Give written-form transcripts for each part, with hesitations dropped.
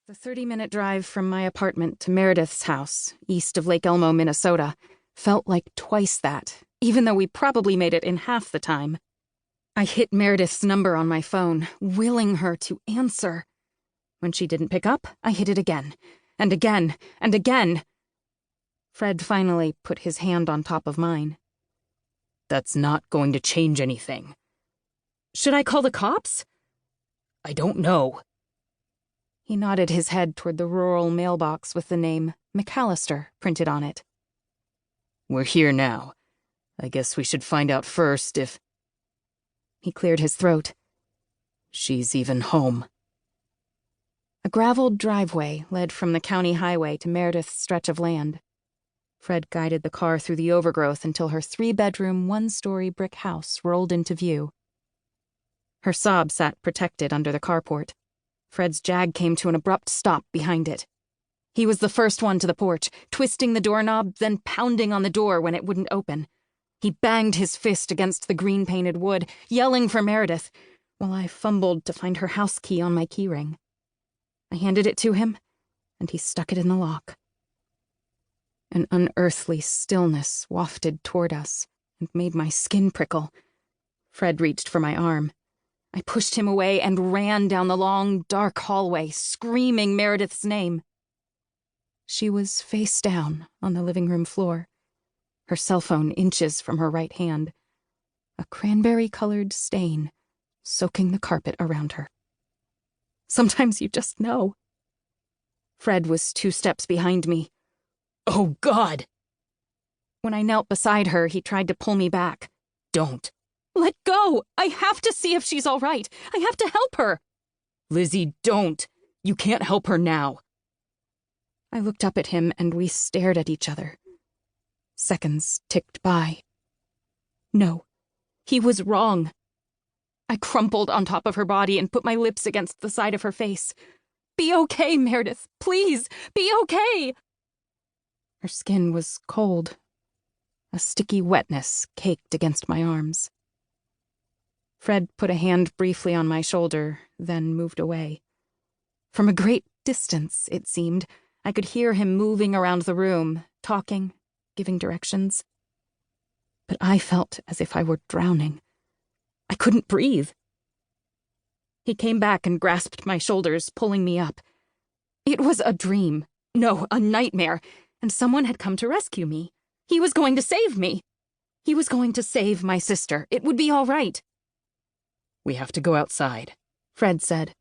The 30-minute drive from my apartment to Meredith's house, east of Lake Elmo, Minnesota, felt like twice that, even though we probably made it in half the time. I hit Meredith's number on my phone, willing her to answer. When she didn't pick up, I hit it again, and again, and again. Fred finally put his hand on top of mine. That's not going to change anything. Should I call the cops? I don't know. He nodded his head toward the rural mailbox with the name McCallister printed on it. We're here now. I guess we should find out first if... He cleared his throat. She's even home. A graveled driveway led from the county highway to Meredith's stretch of land. Fred guided the car through the overgrowth until her 3-bedroom, 1-story brick house rolled into view. Her Saab sat protected under the carport. Fred's Jag came to an abrupt stop behind it. He was the first one to the porch, twisting the doorknob, then pounding on the door when it wouldn't open. He banged his fist against the green-painted wood, yelling for Meredith, while I fumbled to find her house key on my keyring. I handed it to him, and he stuck it in the lock. An unearthly stillness wafted toward us and made my skin prickle. Fred reached for my arm. I pushed him away and ran down the long, dark hallway, screaming Meredith's name. She was face down on the living room floor, her cell phone inches from her right hand, a cranberry-colored stain soaking the carpet around her. Sometimes you just know. Fred was 2 steps behind me. Oh, God! When I knelt beside her, he tried to pull me back. Don't. Let go! I have to see if she's all right. I have to help her. Lizzie, don't. You can't help her now. I looked up at him and we stared at each other. Seconds ticked by. No, he was wrong. I crumpled on top of her body and put my lips against the side of her face. Be okay, Meredith. Please, be okay. Her skin was cold. A sticky wetness caked against my arms. Fred put a hand briefly on my shoulder, then moved away. From a great distance, it seemed, I could hear him moving around the room, talking, giving directions. But I felt as if I were drowning. I couldn't breathe. He came back and grasped my shoulders, pulling me up. It was a dream. No, a nightmare, and someone had come to rescue me. He was going to save me. He was going to save my sister. It would be all right. We have to go outside, Fred said.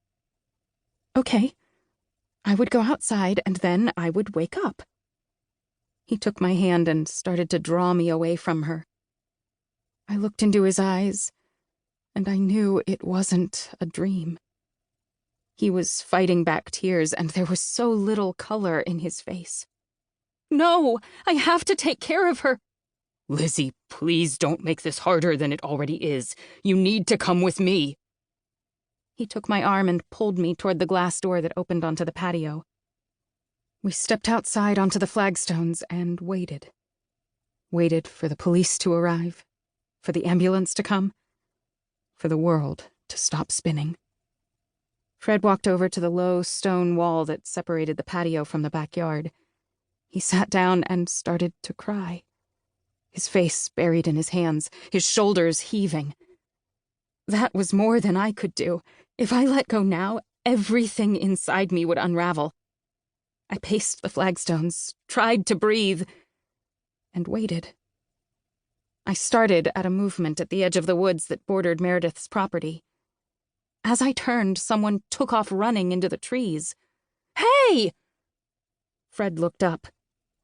Okay. I would go outside, and then I would wake up. He took my hand and started to draw me away from her. I looked into his eyes, and I knew it wasn't a dream. He was fighting back tears, and there was so little color in his face. No, I have to take care of her. Lizzie, please don't make this harder than it already is. You need to come with me. He took my arm and pulled me toward the glass door that opened onto the patio. We stepped outside onto the flagstones and waited. Waited for the police to arrive, for the ambulance to come, for the world to stop spinning. Fred walked over to the low stone wall that separated the patio from the backyard. He sat down and started to cry. His face buried in his hands, his shoulders heaving. That was more than I could do. If I let go now, everything inside me would unravel. I paced the flagstones, tried to breathe, and waited. I started at a movement at the edge of the woods that bordered Meredith's property. As I turned, someone took off running into the trees. Hey! Fred looked up.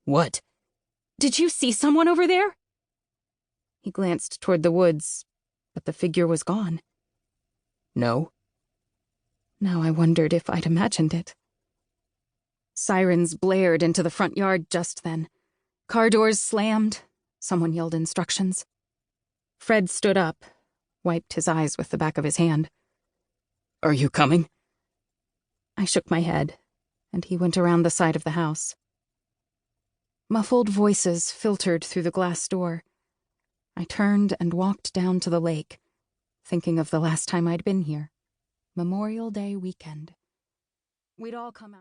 What? Did you see someone over there? He glanced toward the woods, but the figure was gone. No. Now I wondered if I'd imagined it. Sirens blared into the front yard just then. Car doors slammed. Someone yelled instructions. Fred stood up, wiped his eyes with the back of his hand. Are you coming? I shook my head, and he went around the side of the house. Muffled voices filtered through the glass door. I turned and walked down to the lake, thinking of the last time I'd been here. Memorial Day weekend. We'd all come out.